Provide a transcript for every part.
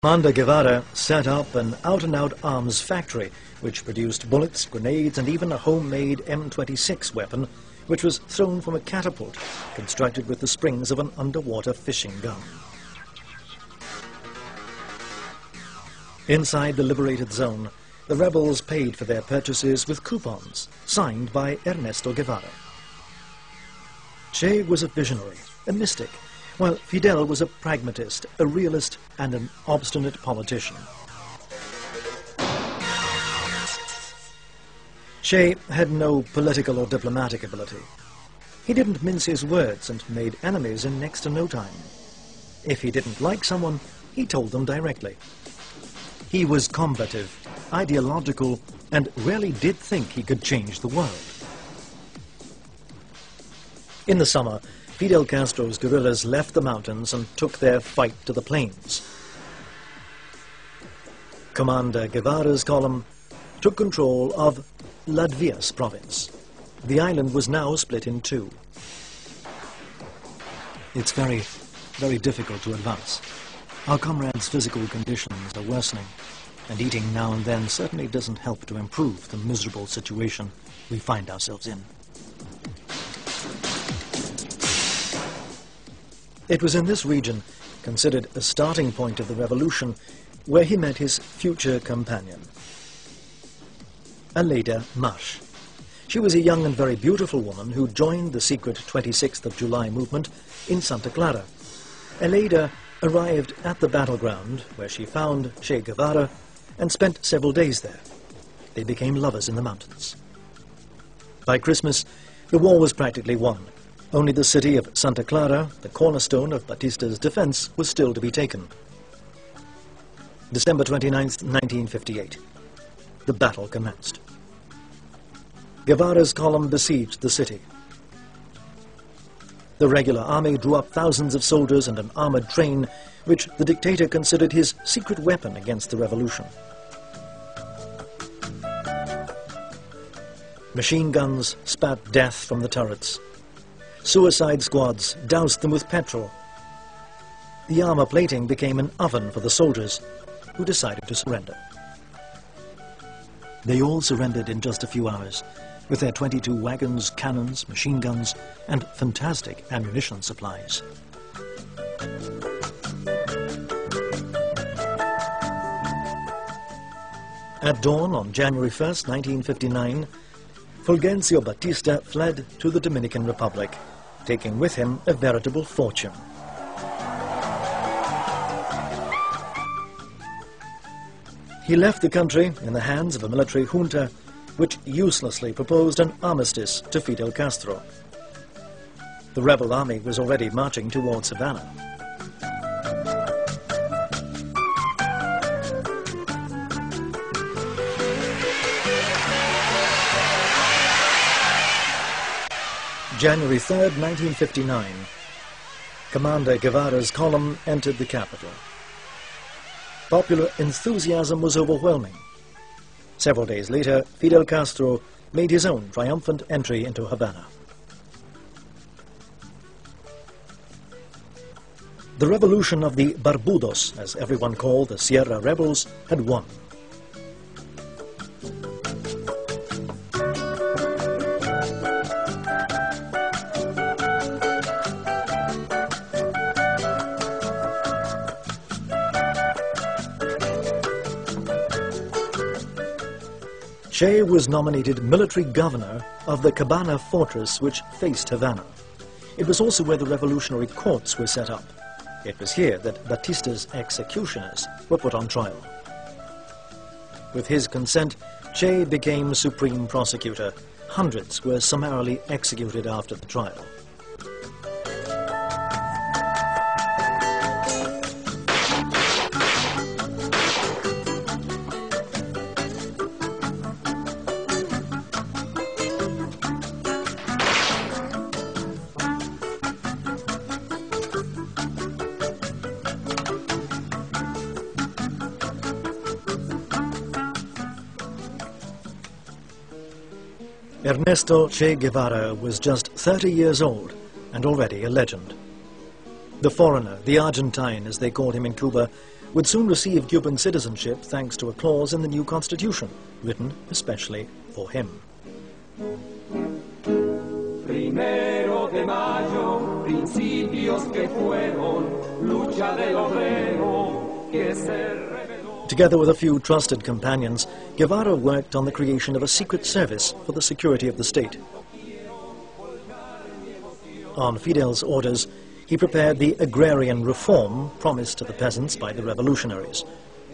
Commander Guevara set up an out-and-out arms factory which produced bullets, grenades and even a homemade M26 weapon which was thrown from a catapult constructed with the springs of an underwater fishing gun. Inside the liberated zone, the rebels paid for their purchases with coupons signed by Ernesto Guevara. Che was a visionary, a mystic, while Fidel was a pragmatist, a realist and an obstinate politician. Che had no political or diplomatic ability. He didn't mince his words and made enemies in next to no time. If he didn't like someone, he told them directly. He was combative, ideological, and really did think he could change the world. In the summer, Fidel Castro's guerrillas left the mountains and took their fight to the plains. Commander Guevara's column took control of Ladvias province. The island was now split in two. It's very, very difficult to advance. Our comrades' physical conditions are worsening, and eating now and then certainly doesn't help to improve the miserable situation we find ourselves in. It was in this region, considered a starting point of the revolution, where he met his future companion, Aleida Marsh. She was a young and very beautiful woman who joined the secret 26th of July movement in Santa Clara. Aleida arrived at the battleground where she found Che Guevara and spent several days there. They became lovers in the mountains. By Christmas, the war was practically won. Only the city of Santa Clara, the cornerstone of Batista's defense, was still to be taken. December 29th, 1958. The battle commenced. Guevara's column besieged the city. The regular army drew up thousands of soldiers and an armored train, which the dictator considered his secret weapon against the revolution. Machine guns spat death from the turrets. Suicide squads doused them with petrol. The armor plating became an oven for the soldiers, who decided to surrender. They all surrendered in just a few hours, with their 22 wagons, cannons, machine guns, and fantastic ammunition supplies. At dawn on January 1st, 1959, Fulgencio Batista fled to the Dominican Republic, taking with him a veritable fortune. He left the country in the hands of a military junta which uselessly proposed an armistice to Fidel Castro. The rebel army was already marching towards Havana. January 3rd, 1959. Commander Guevara's column entered the capital. Popular enthusiasm was overwhelming. Several days later, Fidel Castro made his own triumphant entry into Havana. The revolution of the Barbudos, as everyone called the Sierra rebels, had won. Che was nominated military governor of the Cabana fortress which faced Havana. It was also where the revolutionary courts were set up. It was here that Batista's executioners were put on trial. With his consent, Che became supreme prosecutor. Hundreds were summarily executed after the trial. Ernesto Che Guevara was just 30 years old and already a legend. The foreigner, the Argentine as they called him in Cuba, would soon receive Cuban citizenship thanks to a clause in the new constitution, written especially for him. Primero de mayo, principios que fueron, lucha del obrero que se rebeló. Together with a few trusted companions, Guevara worked on the creation of a secret service for the security of the state. On Fidel's orders, he prepared the agrarian reform promised to the peasants by the revolutionaries.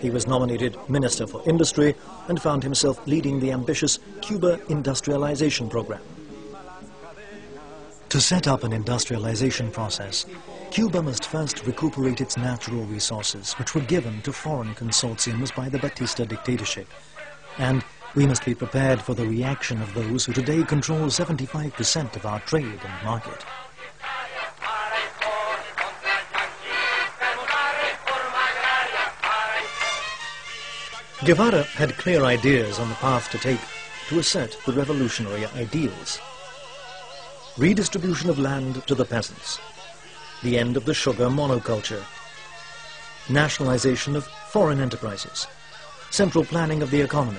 He was nominated Minister for Industry and found himself leading the ambitious Cuba industrialization program. To set up an industrialization process, Cuba must first recuperate its natural resources, which were given to foreign consortiums by the Batista dictatorship. And we must be prepared for the reaction of those who today control 75% of our trade and market. Guevara had clear ideas on the path to take to assert the revolutionary ideals. Redistribution of land to the peasants, the end of the sugar monoculture, nationalization of foreign enterprises, central planning of the economy.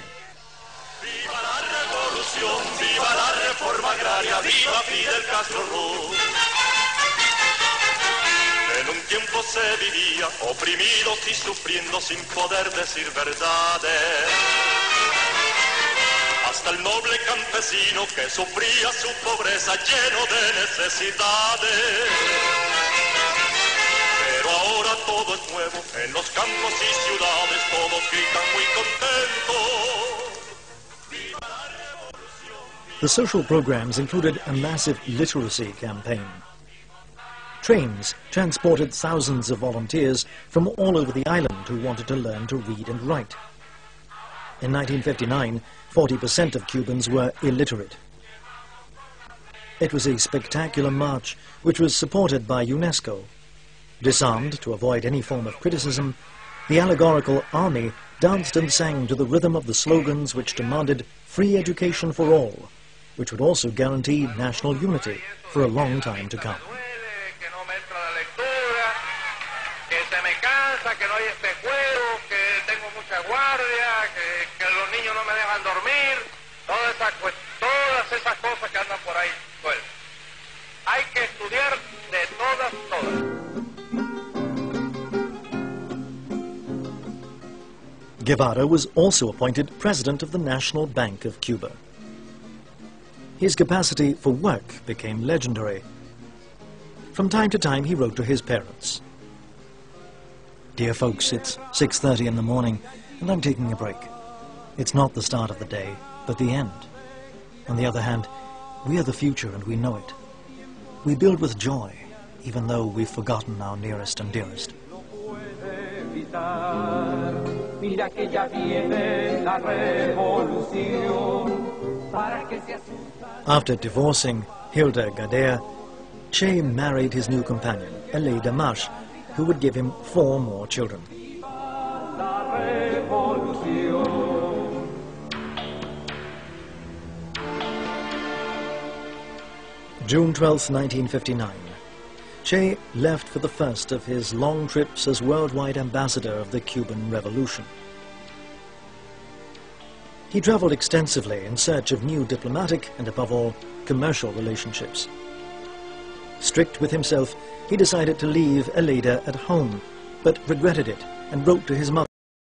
Viva la revolución, viva la reforma agraria, viva Fidel Castro. En un tiempo se vivía oprimidos y sufriendo sin poder decir verdades. Hasta el noble campesino que sufría su pobreza lleno de necesidades. Pero ahora todo es nuevo, en los campos y ciudades todos gritan muy contentos. ¡Viva la revolución! The social programs included a massive literacy campaign. Trains transported thousands of volunteers from all over the island who wanted to learn to read and write. In 1959, 40% of Cubans were illiterate. It was a spectacular march which was supported by UNESCO. Disarmed to avoid any form of criticism, the allegorical army danced and sang to the rhythm of the slogans which demanded free education for all, which would also guarantee national unity for a long time to come. Todas esas cosas que andan por ahí sueltas. Hay que estudiar de todas. Guevara was also appointed President of the National Bank of Cuba. His capacity for work became legendary. From time to time he wrote to his parents. "Dear folks, it's 6:30 in the morning and I'm taking a break. It's not the start of the day, but the end. On the other hand, we are the future and we know it. We build with joy, even though we've forgotten our nearest and dearest." After divorcing Hilda Gadea, Che married his new companion, Aleida Marsh, who would give him 4 more children. June 12, 1959. Che left for the first of his long trips as worldwide ambassador of the Cuban Revolution. He traveled extensively in search of new diplomatic and, above all, commercial relationships. Strict with himself, he decided to leave Aleida at home, but regretted it and wrote to his mother.